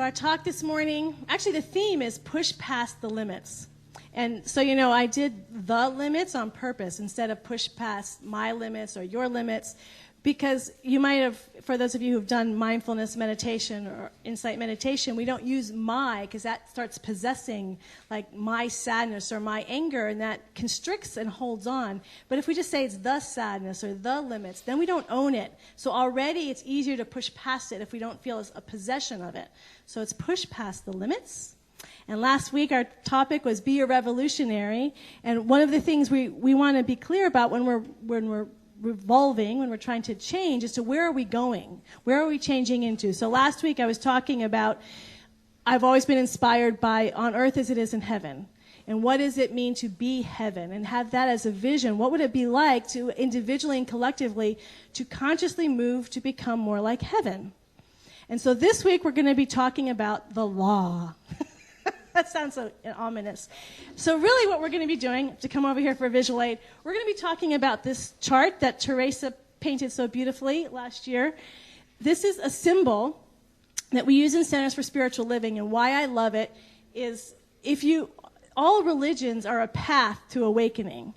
Our talk this morning, actually the theme is push past the limits. And so, I did the limits on purpose instead of push past my limits or your limits, because you might have, for those of you who've done mindfulness meditation or insight meditation, we don't use my, because that starts possessing like my sadness or my anger, and that constricts and holds on. But if we just say it's the sadness or the limits, then we don't own it. So already it's easier to push past it if we don't feel it's a possession of it. So it's push past the limits. And last week our topic was be a revolutionary. And one of the things we want to be clear about when we're revolving, when we're trying to change, is to where are we going? Where are we changing into? So last week I was talking about I've always been inspired by on earth as it is in heaven. And what does it mean to be heaven? And have that as a vision. What would it be like to individually and collectively to consciously move to become more like heaven? And so this week we're going to be talking about the law. That sounds so ominous. So really what we're going to be doing, to come over here for a visual aid, we're going to be talking about this chart that Teresa painted so beautifully last year. This is a symbol that we use in Centers for Spiritual Living, and why I love it is all religions are a path to awakening.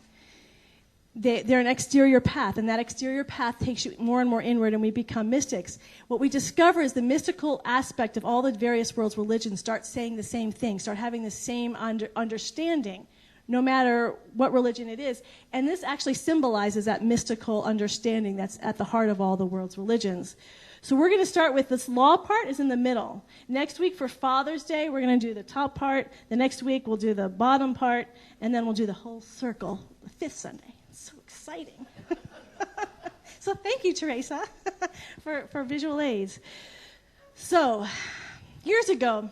They're an exterior path, and that exterior path takes you more and more inward, and we become mystics. What we discover is the mystical aspect of all the various world's religions start saying the same thing, start having the same understanding, no matter what religion it is. And this actually symbolizes that mystical understanding that's at the heart of all the world's religions. So we're going to start with this law part is in the middle. Next week for Father's Day, we're going to do the top part. The next week we'll do the bottom part, and then we'll do the whole circle the fifth Sunday. So exciting. So thank you, Teresa, for visual aids. So years ago,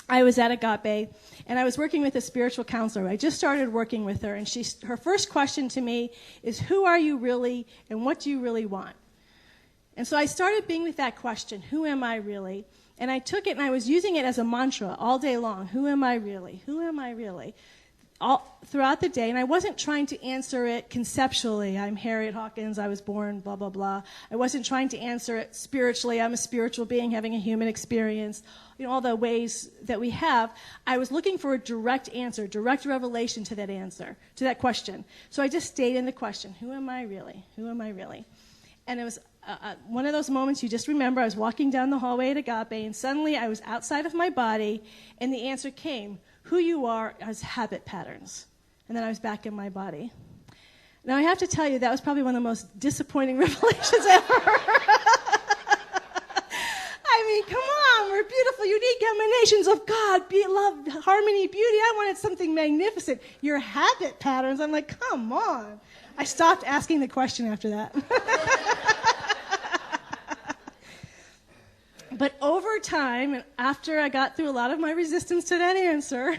I was at Agape, and I was working with a spiritual counselor. I just started working with her, and her first question to me is, who are you really, and what do you really want? And so I started being with that question, who am I really? And I took it, and I was using it as a mantra all day long. Who am I really? Who am I really? All throughout the day, and I wasn't trying to answer it conceptually. I'm Harriet Hawkins, I was born, blah, blah, blah. I wasn't trying to answer it spiritually. I'm a spiritual being having a human experience. All the ways that we have. I was looking for a direct answer, direct revelation to that answer, to that question. So I just stayed in the question, who am I really? Who am I really? And it was one of those moments you just remember. I was walking down the hallway at Agape, and suddenly I was outside of my body, and the answer came, who you are as habit patterns. And then I was back in my body. Now, I have to tell you, that was probably one of the most disappointing revelations ever. I mean, come on, we're beautiful, unique emanations of God, love, harmony, beauty. I wanted something magnificent. Your habit patterns, I'm like, come on. I stopped asking the question after that. But over time, and after I got through a lot of my resistance to that answer,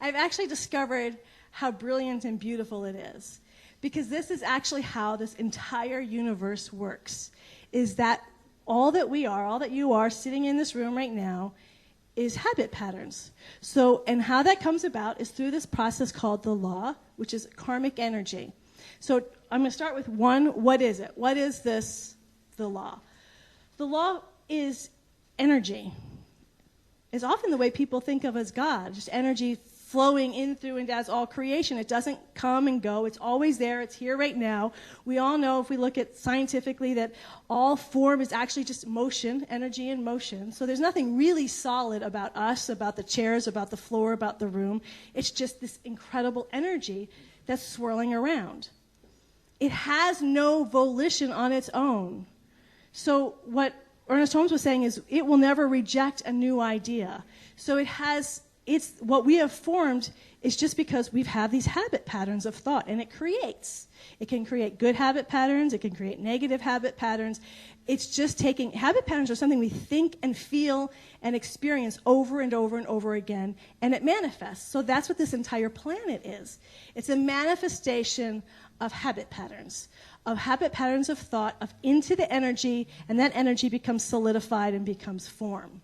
I've actually discovered how brilliant and beautiful it is. Because this is actually how this entire universe works, is that all that we are, all that you are sitting in this room right now, is habit patterns. So, and how that comes about is through this process called the law, which is karmic energy. So I'm going to start with one, what is it? What is this, the law? The law is energy. Is often the way people think of as God, just energy flowing in through and as all creation. It doesn't come and go. It's always there. It's here right now. We all know, if we look at scientifically, that all form is actually just motion, energy in motion. So there's nothing really solid about us, about the chairs, about the floor, about the room. It's just this incredible energy that's swirling around. It has no volition on its own. So what Ernest Holmes was saying is it will never reject a new idea. So it's what we have formed is just because we've had these habit patterns of thought, and it can create good habit patterns, it can create negative habit patterns. It's just habit patterns are something we think and feel and experience over and over and over again, and it manifests. So that's what this entire planet is. It's a manifestation of habit patterns of thought, into the energy, and that energy becomes solidified and becomes form.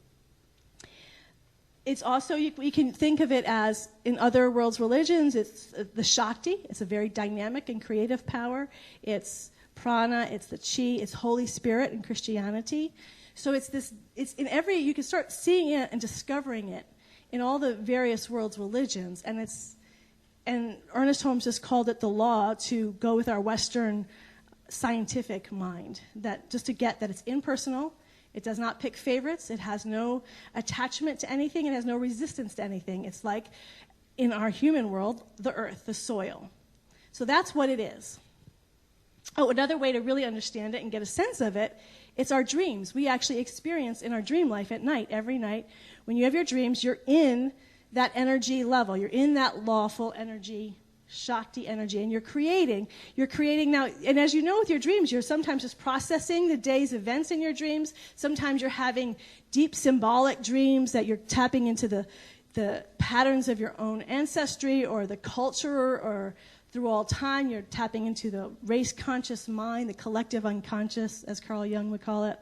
It's also, we can think of it as, in other world's religions, it's the Shakti. It's a very dynamic and creative power. It's prana, it's the chi, it's Holy Spirit in Christianity. So it's in every, you can start seeing it and discovering it in all the various world's religions. And Ernest Holmes just called it the law to go with our Western scientific mind, that just to get that it's impersonal, it does not pick favorites, it has no attachment to anything, it has no resistance to anything. It's like in our human world, the earth, the soil. So that's what it is. Oh, another way to really understand it and get a sense of it, it's our dreams. We actually experience in our dream life at night, every night. When you have your dreams, you're in that energy level. You're in that lawful energy, Shakti energy, and you're creating now. And as you know with your dreams, you're sometimes just processing the day's events in your dreams. Sometimes you're having deep symbolic dreams that you're tapping into the patterns of your own ancestry or the culture, or through all time, you're tapping into the race-conscious mind, the collective unconscious, as Carl Jung would call it.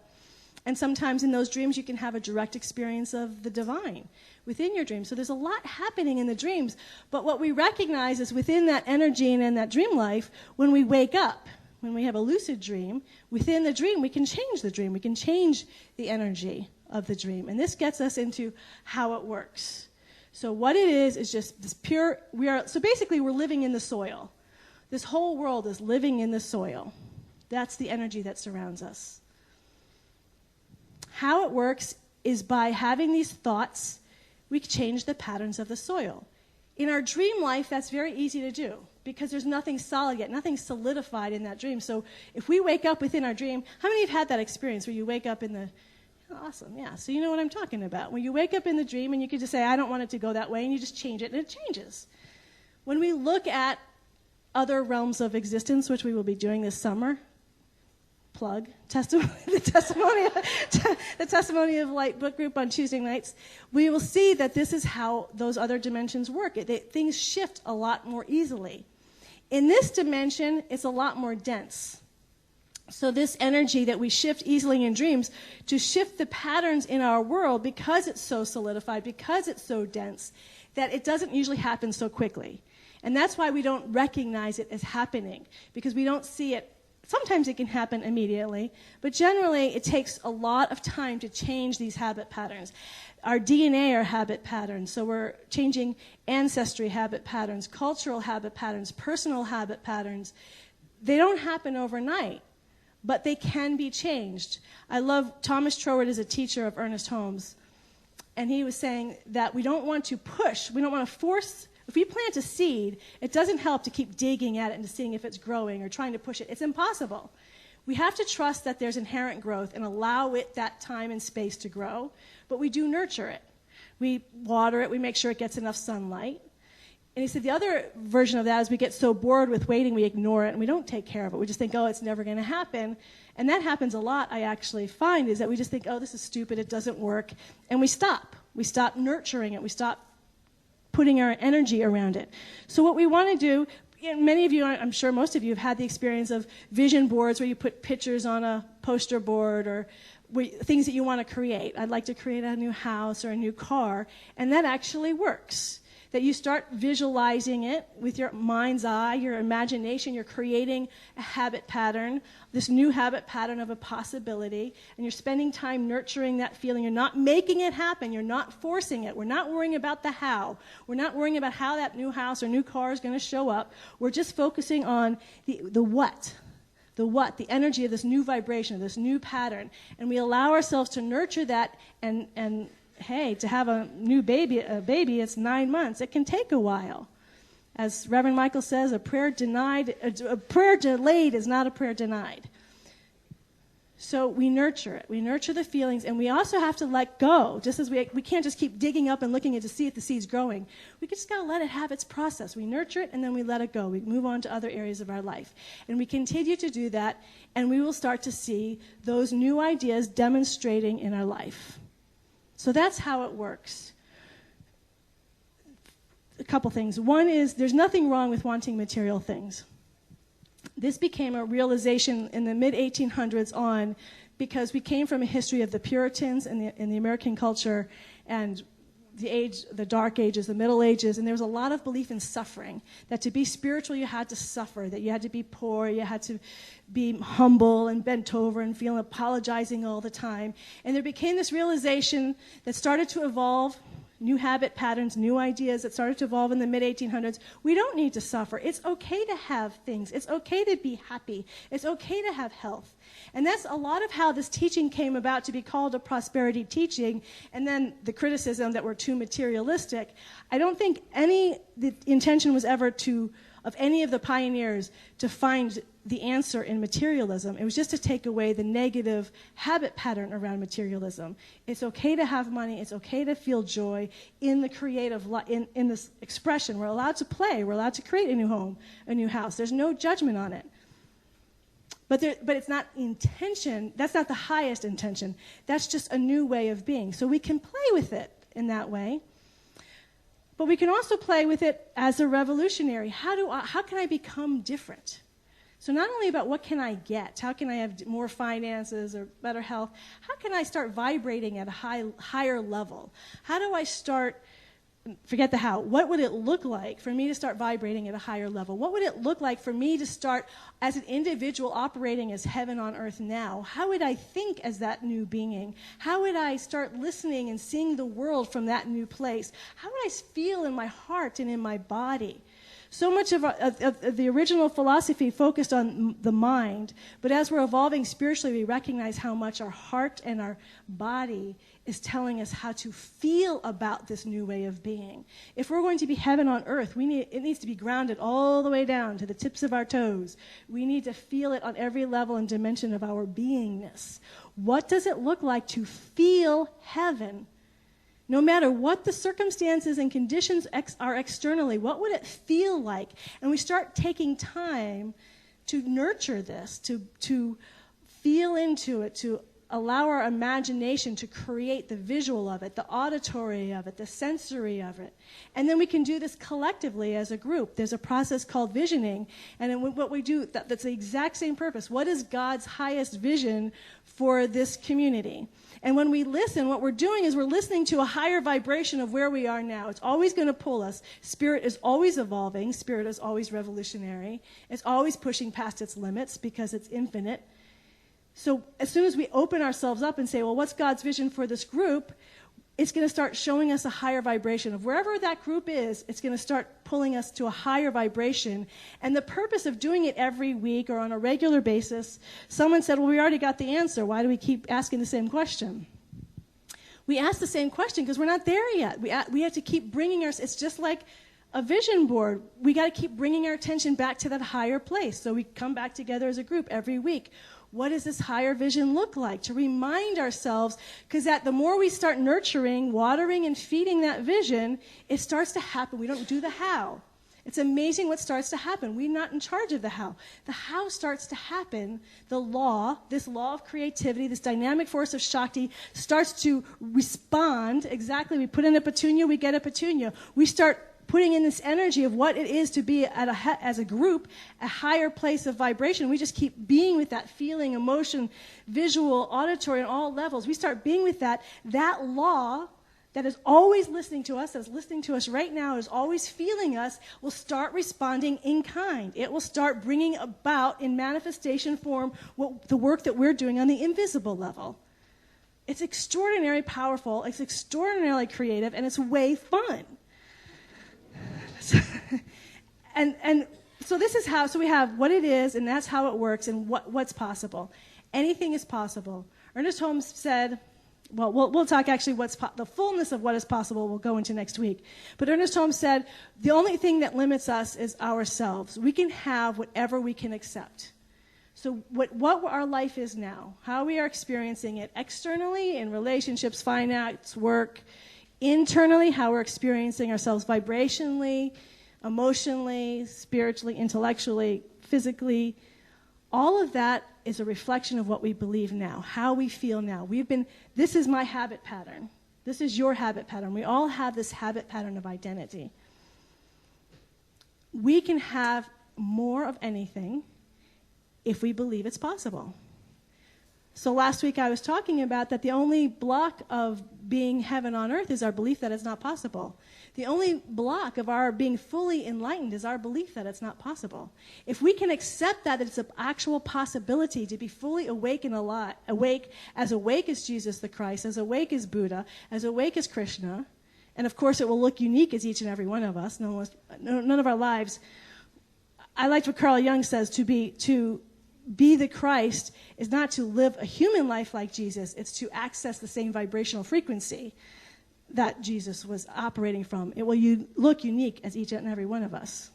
And sometimes in those dreams, you can have a direct experience of the divine within your dreams. So there's a lot happening in the dreams. But what we recognize is within that energy and in that dream life, when we wake up, when we have a lucid dream, within the dream, we can change the dream. We can change the energy of the dream. And this gets us into how it works. So what it is just this pure, so basically we're living in the soil. This whole world is living in the soil. That's the energy that surrounds us. How it works is by having these thoughts, we change the patterns of the soil. In our dream life, that's very easy to do because there's nothing solid yet, nothing solidified in that dream. So if we wake up within our dream, how many have had that experience where you wake up in the, awesome, yeah, so you know what I'm talking about. When you wake up in the dream and you can just say, I don't want it to go that way, and you just change it, and it changes. When we look at other realms of existence, which we will be doing this summer, plug, the Testimony of Light book group on Tuesday nights, we will see that this is how those other dimensions work. Things shift a lot more easily. In this dimension, it's a lot more dense. So this energy that we shift easily in dreams, to shift the patterns in our world, because it's so solidified, because it's so dense, that it doesn't usually happen so quickly. And that's why we don't recognize it as happening, because we don't see it. Sometimes it can happen immediately, but generally it takes a lot of time to change these habit patterns. Our DNA are habit patterns, so we're changing ancestry habit patterns, cultural habit patterns, personal habit patterns. They don't happen overnight, but they can be changed. I love Thomas Troward is a teacher of Ernest Holmes, and he was saying that we don't want to push, we don't want to force. If we plant a seed, it doesn't help to keep digging at it and to seeing if it's growing or trying to push it. It's impossible. We have to trust that there's inherent growth and allow it that time and space to grow, but we do nurture it. We water it, we make sure it gets enough sunlight. And he said the other version of that is we get so bored with waiting, we ignore it and we don't take care of it. We just think, oh, it's never going to happen. And that happens a lot, I actually find, is that we just think, oh, this is stupid, it doesn't work, and we stop. We stop nurturing it, we stop putting our energy around it. So what we want to do, many of you, I'm sure most of you have had the experience of vision boards where you put pictures on a poster board or things that you want to create. I'd like to create a new house or a new car, and that actually works. That you start visualizing it with your mind's eye, your imagination, you're creating a habit pattern, this new habit pattern of a possibility, and you're spending time nurturing that feeling. You're not making it happen. You're not forcing it. We're not worrying about the how. We're not worrying about how that new house or new car is going to show up. We're just focusing on the what, the energy of this new vibration, of this new pattern, and we allow ourselves to nurture that and hey, to have a baby, it's 9 months. It can take a while. As Reverend Michael says, a prayer delayed is not a prayer denied. So we nurture it. We nurture the feelings, and we also have to let go. Just as we can't just keep digging up and looking to see if the seed's growing. We just got to let it have its process. We nurture it, and then we let it go. We move on to other areas of our life. And we continue to do that, and we will start to see those new ideas demonstrating in our life. So that's how it works. A couple things. One is there's nothing wrong with wanting material things. This became a realization in the mid-1800s on because we came from a history of the Puritans in the American culture, and the Dark Ages, the Middle Ages, and there was a lot of belief in suffering, that to be spiritual you had to suffer, that you had to be poor, you had to be humble and bent over and feeling apologizing all the time. And there became this realization that started to evolve, new habit patterns, new ideas that started to evolve in the mid-1800s. We don't need to suffer. It's okay to have things. It's okay to be happy. It's okay to have health. And that's a lot of how this teaching came about to be called a prosperity teaching, and then the criticism that we're too materialistic. I don't think the intention was ever of any of the pioneers to find the answer in materialism. It was just to take away the negative habit pattern around materialism. It's okay to have money. It's okay to feel joy in the creative, in this expression. We're allowed to play. We're allowed to create a new home, a new house. There's no judgment on it. But it's not intention. That's not the highest intention. That's just a new way of being. So we can play with it in that way. But we can also play with it as a revolutionary. How can I become different? So not only about what can I get, how can I have more finances or better health, how can I start vibrating at a higher level? How do I start, forget the how, what would it look like for me to start vibrating at a higher level? What would it look like for me to start as an individual operating as heaven on earth now? How would I think as that new being? How would I start listening and seeing the world from that new place? How would I feel in my heart and in my body? So much of the original philosophy focused on the mind, but as we're evolving spiritually, we recognize how much our heart and our body is telling us how to feel about this new way of being. If we're going to be heaven on earth, it needs to be grounded all the way down to the tips of our toes. We need to feel it on every level and dimension of our beingness. What does it look like to feel heaven? No matter what the circumstances and conditions are externally, what would it feel like? And we start taking time to nurture this, to feel into it, to allow our imagination to create the visual of it, the auditory of it, the sensory of it. And then we can do this collectively as a group. There's a process called visioning, and then what we do, that's the exact same purpose. What is God's highest vision for this community? And when we listen, what we're doing is we're listening to a higher vibration of where we are now. It's always going to pull us. Spirit is always evolving. Spirit is always revolutionary. It's always pushing past its limits because it's infinite. So as soon as we open ourselves up and say, well, what's God's vision for this group? It's going to start showing us a higher vibration of wherever that group is. It's going to start pulling us to a higher vibration. And the purpose of doing it every week or on a regular basis, someone said, well, we already got the answer. Why do we keep asking the same question? We ask the same question because we're not there yet. We have to keep bringing it's just like a vision board. We got to keep bringing our attention back to that higher place. So we come back together as a group every week. What does this higher vision look like? To remind ourselves, because the more we start nurturing, watering, and feeding that vision, it starts to happen. We don't do the how. It's amazing what starts to happen. We're not in charge of the how. The how starts to happen. The law, this law of creativity, this dynamic force of Shakti, starts to respond. Exactly. We put in a petunia, we get a petunia. We start putting in this energy of what it is to be as a group, a higher place of vibration. We just keep being with that feeling, emotion, visual, auditory, on all levels. We start being with that. That law that is always listening to us, that's listening to us right now, is always feeling us, will start responding in kind. It will start bringing about in manifestation form the work that we're doing on the invisible level. It's extraordinarily powerful, it's extraordinarily creative, and it's way fun. And so this is how, so we have what it is, and that's how it works, and what's possible. Anything is possible. Ernest Holmes said, well, we'll talk actually the fullness of what is possible we'll go into next week. But Ernest Holmes said, the only thing that limits us is ourselves. We can have whatever we can accept. So what our life is now, how we are experiencing it externally in relationships, finance, work, internally, how we're experiencing ourselves vibrationally, emotionally, spiritually, intellectually, physically, all of that is a reflection of what we believe now, how we feel now. This is my habit pattern. This is your habit pattern. We all have this habit pattern of identity. We can have more of anything if we believe it's possible. So last week I was talking about that the only block of being heaven on earth is our belief that it's not possible. The only block of our being fully enlightened is our belief that it's not possible. If we can accept that it's an actual possibility to be fully awake and alive, awake as Jesus the Christ, as awake as Buddha, as awake as Krishna, and of course it will look unique as each and every one of us. None of our lives. I liked what Carl Jung says, to be the Christ is not to live a human life like Jesus, it's to access the same vibrational frequency that Jesus was operating from. It will look unique as each and every one of us.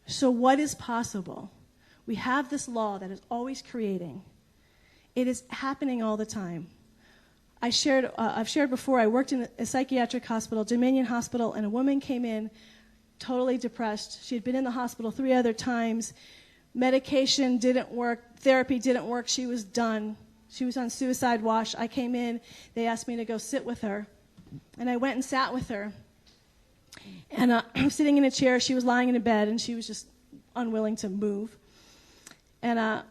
So what is possible? We have this law that is always creating. It is happening all the time. I've shared before, I worked in a psychiatric hospital, Dominion Hospital, and a woman came in totally depressed. She had been in the hospital 3 other times. Medication didn't work. Therapy didn't work. She was done. She was on suicide watch. I came in. They asked me to go sit with her. And I went and sat with her. And I was sitting in a chair. She was lying in a bed, and she was just unwilling to move. And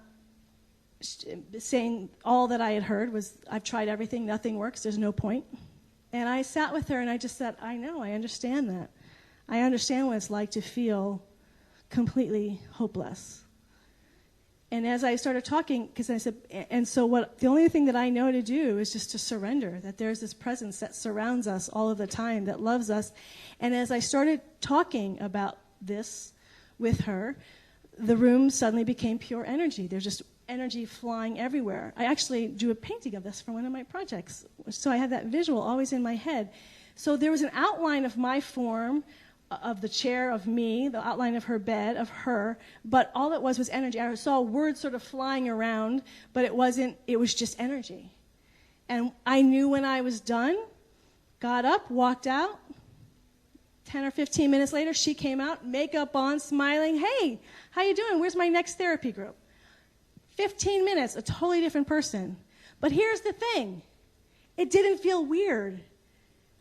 saying all that I had heard was, I've tried everything. Nothing works. There's no point. And I sat with her, and I just said, I know. I understand that. I understand what it's like to feel completely hopeless. And as I started talking, because I said, and so the only thing that I know to do is just to surrender, that there's this presence that surrounds us all of the time, that loves us. And as I started talking about this with her, the room suddenly became pure energy. There's just energy flying everywhere. I actually drew a painting of this for one of my projects, so I had that visual always in my head. So there was an outline of my form, of the chair, of me, the outline of her bed, of her, but all it was energy. I saw words sort of flying around, but it was just energy. And I knew when I was done, got up, walked out. 10 or 15 minutes later, she came out, makeup on, smiling. Hey, how you doing? Where's my next therapy group? 15 minutes, a totally different person. But here's the thing. It didn't feel weird.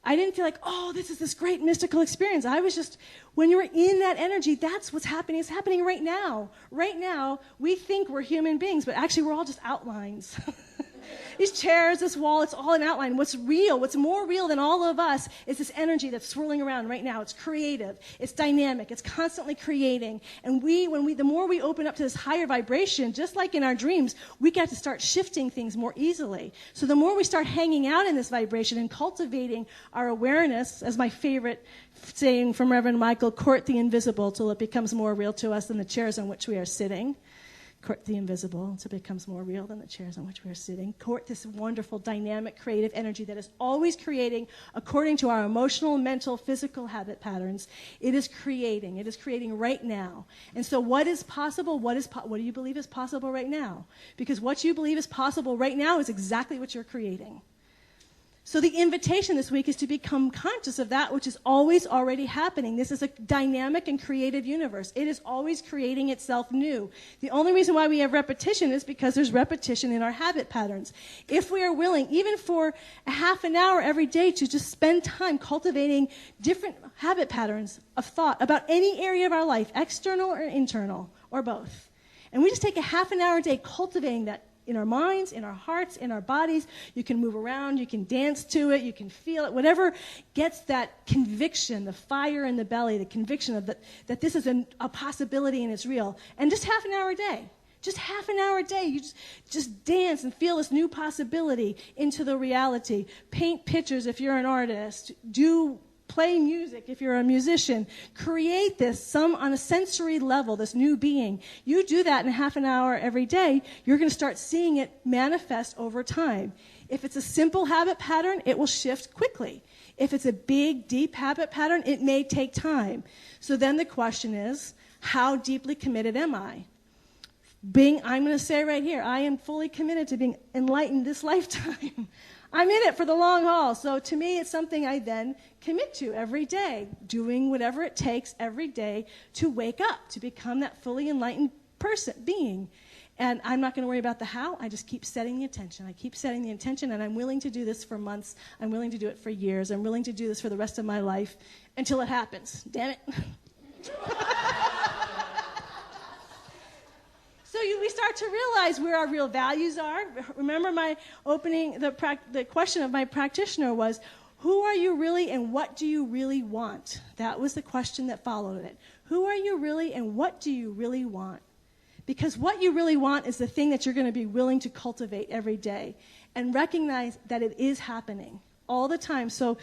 I didn't feel like, oh, this is this great mystical experience. I was just, when you're in that energy, that's what's happening. It's happening right now. Right now, we think we're human beings, but actually we're all just outlines. These chairs, this wall, it's all an outline. What's real, what's more real than all of us is this energy that's swirling around right now. It's creative. It's dynamic. It's constantly creating. And the more we open up to this higher vibration, just like in our dreams, we get to start shifting things more easily. So the more we start hanging out in this vibration and cultivating our awareness, as my favorite saying from Reverend Michael, court the invisible till it becomes more real to us than the chairs on which we are sitting. Court the invisible until it becomes more real than the chairs on which we're sitting. Court this wonderful, dynamic, creative energy that is always creating according to our emotional, mental, physical habit patterns. It is creating. It is creating right now. And so what is possible? What do you believe is possible right now? Because what you believe is possible right now is exactly what you're creating. So the invitation this week is to become conscious of that which is always already happening. This is a dynamic and creative universe. It is always creating itself new. The only reason why we have repetition is because there's repetition in our habit patterns. If we are willing, even for a half an hour every day, to just spend time cultivating different habit patterns of thought about any area of our life, external or internal, or both. And we just take a half an hour a day cultivating that in our minds, in our hearts, in our bodies. You can move around, you can dance to it, you can feel it, whatever gets that conviction, the fire in the belly, the conviction of that this is a possibility and it's real. And just half an hour a day. Just half an hour a day, you just dance and feel this new possibility into the reality. Paint pictures if you're an artist. Play music if you're a musician. Create this on a sensory level, this new being. You do that in half an hour every day, you're going to start seeing it manifest over time. If it's a simple habit pattern, it will shift quickly. If it's a big, deep habit pattern, it may take time. So then the question is, how deeply committed am I? I'm going to say right here, I am fully committed to being enlightened this lifetime. I'm in it for the long haul. So to me, it's something I then commit to every day, doing whatever it takes every day to wake up, to become that fully enlightened being. And I'm not going to worry about the how. I just keep setting the intention. I keep setting the intention, and I'm willing to do this for months. I'm willing to do it for years. I'm willing to do this for the rest of my life until it happens. Damn it. we start to realize where our real values are. Remember my opening, the question of my practitioner was, who are you really and what do you really want? That was the question that followed it. Who are you really and what do you really want? Because what you really want is the thing that you're going to be willing to cultivate every day and recognize that it is happening all the time. So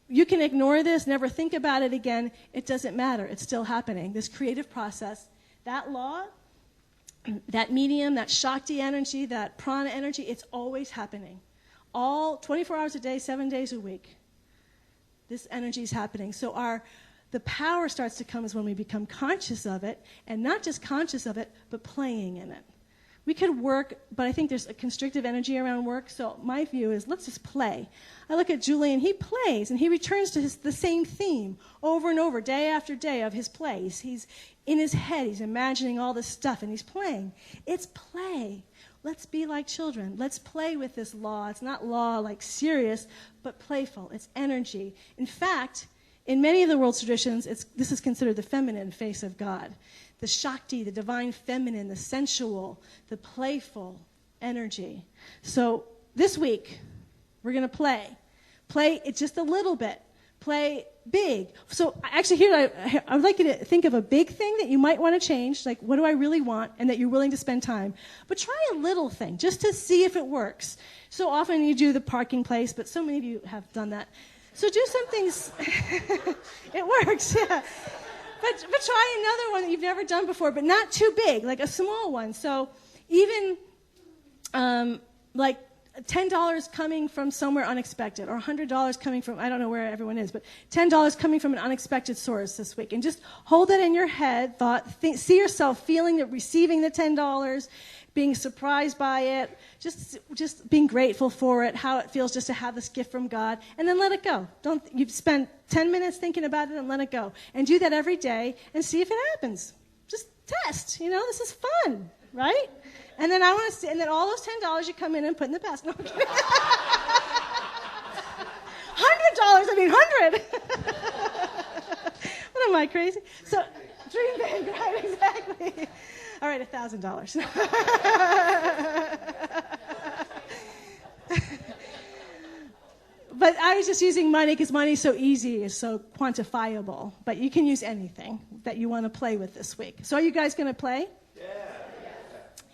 you can ignore this, never think about it again. It doesn't matter. It's still happening. This creative process, that law, that medium, that Shakti energy, that prana energy, it's always happening. All 24 hours a day, 7 days a week. This energy is happening. So the power starts to come is when we become conscious of it, and not just conscious of it, but playing in it. We could work, but I think there's a constrictive energy around work, so my view is let's just play. I look at Julian, he plays, and he returns to the same theme over and over, day after day of his plays. He's in his head, he's imagining all this stuff, and he's playing. It's play. Let's be like children. Let's play with this law. It's not law like serious, but playful. It's energy. In fact, in many of the world's traditions, this is considered the feminine face of God. The Shakti, the divine feminine, the sensual, the playful energy. So this week, we're going to play. Play it just a little bit. Play big. So actually here, I would like you to think of a big thing that you might want to change, like what do I really want, and that you're willing to spend time. But try a little thing, just to see if it works. So often you do the parking place, but so many of you have done that. So do some things. It works, yeah. But try another one that you've never done before, but not too big, like a small one. So even like $10 coming from somewhere unexpected, or $100 coming from, I don't know where everyone is, but $10 coming from an unexpected source this week. And just hold that in your head, see yourself feeling it, receiving the $10, being surprised by it, just being grateful for it, how it feels just to have this gift from God, and then let it go. You spend 10 minutes thinking about it and let it go. And do that every day and see if it happens. Just test, this is fun, right? And then and then all those $10 you come in and put in the basket. No, I'm kidding. $100, $100. What am I, crazy? So, dream big, right, exactly. All right, $1,000. But I was just using money because money is so easy, is so quantifiable. But you can use anything that you want to play with this week. So are you guys going to play? Yeah.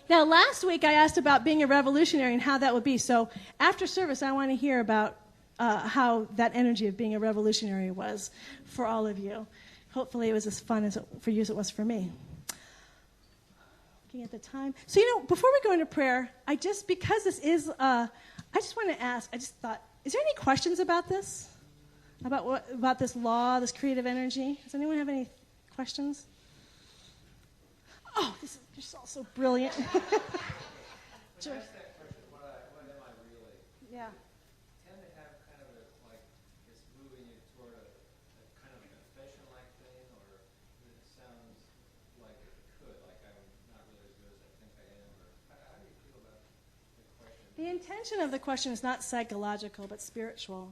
Now, last week I asked about being a revolutionary and how that would be. So after service, I want to hear about how that energy of being a revolutionary was for all of you. Hopefully it was as fun for you as it was for me. Looking at the time. So, before we go into prayer, because this is, I just want to ask, I just thought, is there any questions about this? About this law, this creative energy? Does anyone have any questions? Oh, this is just all so brilliant. When I ask that question, what am I really? Yeah. Tend to have kind of it's moving you toward a kind of a confession-like thing, or it sounds like it could, like I'm not really as good as I think I am, or how do you feel about the question? The intention of the question is not psychological, but spiritual.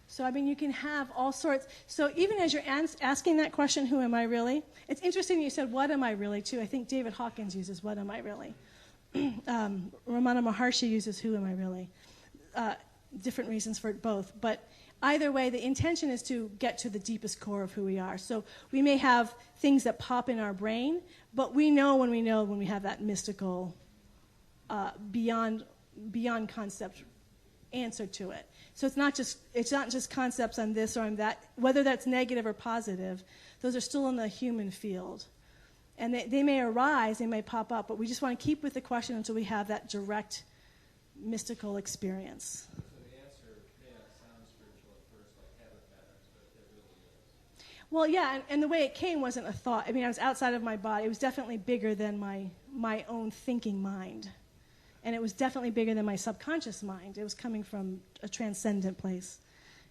So, you can have all sorts. So even as you're asking that question, who am I really? It's interesting you said, what am I really, too. I think David Hawkins uses, what am I really? Ramana Maharshi uses, who am I really? Different reasons for both. But either way, the intention is to get to the deepest core of who we are. So we may have things that pop in our brain, but we know when we have that mystical, beyond concept answer to it. So it's not just concepts on this or on that, whether that's negative or positive. Those are still in the human field. And they may arise, they may pop up, but we just want to keep with the question until we have that direct mystical experience. So the answer may not sound spiritual at first, like heaven matters, but it really is. Well, yeah, and the way it came wasn't a thought. I was outside of my body. It was definitely bigger than my own thinking mind. And it was definitely bigger than my subconscious mind. It was coming from a transcendent place.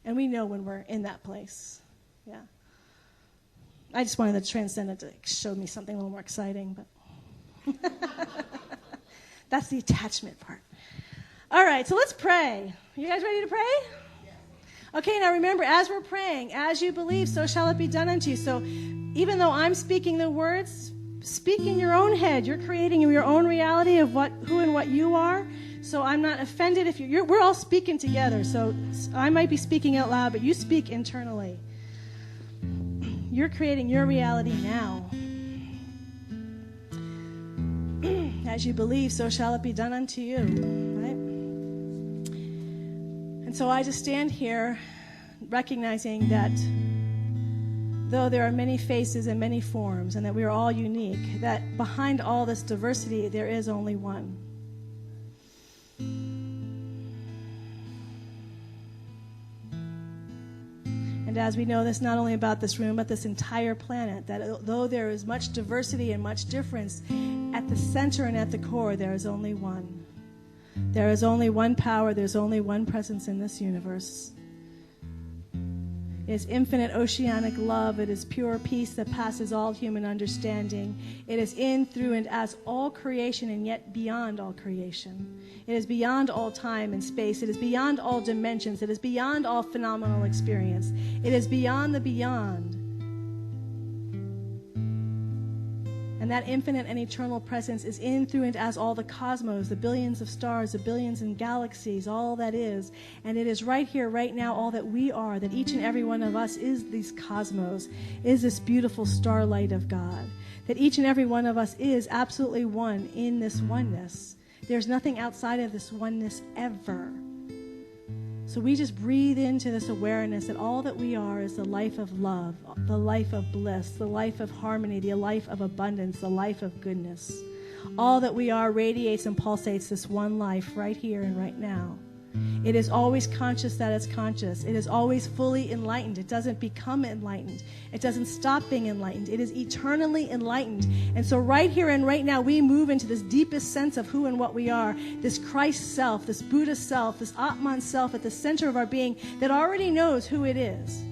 And we know when we're in that place. Yeah. I just wanted the transcendent to show me something a little more exciting, but that's the attachment part. All right, so let's pray. You guys ready to pray? Okay, now remember, as we're praying, as you believe, so shall it be done unto you. So even though I'm speaking the words, speak in your own head. You're creating your own reality of who and what you are. So I'm not offended if we're all speaking together. So I might be speaking out loud, but you speak internally. You're creating your reality now. As you believe, so shall it be done unto you, right? And so I just stand here recognizing that though there are many faces and many forms and that we are all unique, that behind all this diversity, there is only one. And as we know, this not only about this room, but this entire planet, that though there is much diversity and much difference, at the center and at the core, there is only one. There is only one power, there's only one presence in this universe. It is infinite oceanic love. It is pure peace that passes all human understanding. It is in, through, and as all creation, and yet beyond all creation. It is beyond all time and space. It is beyond all dimensions. It is beyond all phenomenal experience. It is beyond the beyond. And that infinite and eternal presence is in, through, and as all the cosmos, the billions of stars, the billions and galaxies, all that is. And it is right here, right now, all that we are, that each and every one of us is these cosmos, is this beautiful starlight of God. That each and every one of us is absolutely one in this oneness. There's nothing outside of this oneness ever. So we just breathe into this awareness that all that we are is the life of love, the life of bliss, the life of harmony, the life of abundance, the life of goodness. All that we are radiates and pulsates this one life right here and right now. It is always conscious that it's conscious. It is always fully enlightened. It doesn't become enlightened. It doesn't stop being enlightened. It is eternally enlightened. And so right here and right now, we move into this deepest sense of who and what we are, this Christ self, this Buddha self, this Atman self at the center of our being that already knows who it is,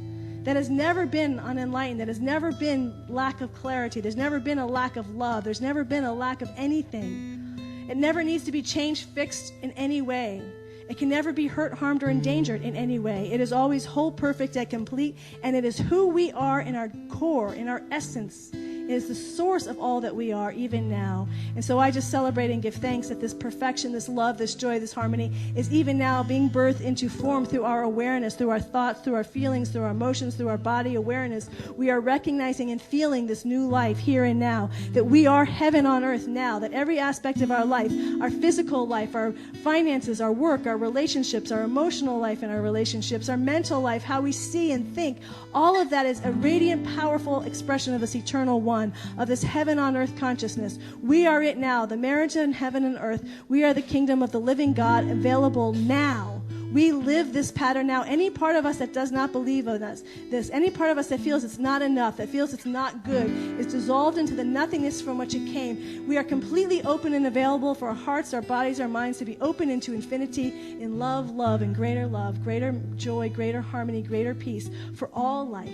that has never been unenlightened, that has never been lack of clarity. There's never been a lack of love. There's never been a lack of anything. It never needs to be changed, fixed in any way. It can never be hurt, harmed, or endangered in any way. It is always whole, perfect, and complete, and it is who we are in our core, in our essence. It is the source of all that we are, even now. And so I just celebrate and give thanks that this perfection, this love, this joy, this harmony is even now being birthed into form through our awareness, through our thoughts, through our feelings, through our emotions, through our body awareness. We are recognizing and feeling this new life here and now, that we are heaven on earth now, that every aspect of our life, our physical life, our finances, our work, our relationships, our emotional life and our relationships, our mental life, how we see and think, all of that is a radiant, powerful expression of this eternal one, of this heaven on earth consciousness. We are it now, the marriage in heaven and earth. We are the kingdom of the living God, available now. We live this pattern now. Any part of us that does not believe in us, any part of us that feels it's not enough, that feels it's not good, is dissolved into the nothingness from which it came. We are completely open and available for our hearts, our bodies, our minds to be open into infinity in love, and greater joy, greater harmony, greater peace for all life.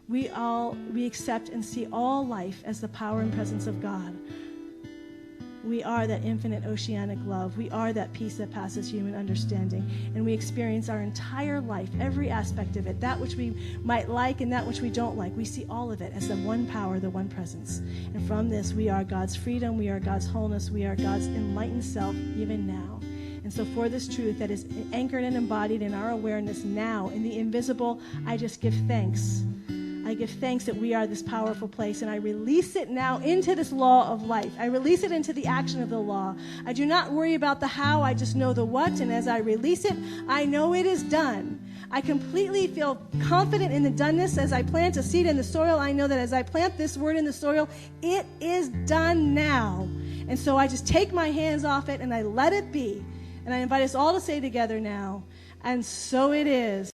We accept and see all life as the power and presence of God. We are that infinite oceanic love. We are that peace that passes human understanding. And we experience our entire life, every aspect of it, that which we might like and that which we don't like. We see all of it as the one power, the one presence. And from this, we are God's freedom. We are God's wholeness. We are God's enlightened self, even now. And so for this truth that is anchored and embodied in our awareness now, in the invisible, I just give thanks. I give thanks that we are this powerful place, and I release it now into this law of life. I release it into the action of the law. I do not worry about the how, I just know the what, and as I release it, I know it is done. I completely feel confident in the doneness. As I plant a seed in the soil, I know that as I plant this word in the soil, it is done now. And so I just take my hands off it, and I let it be. And I invite us all to say together now, and so it is.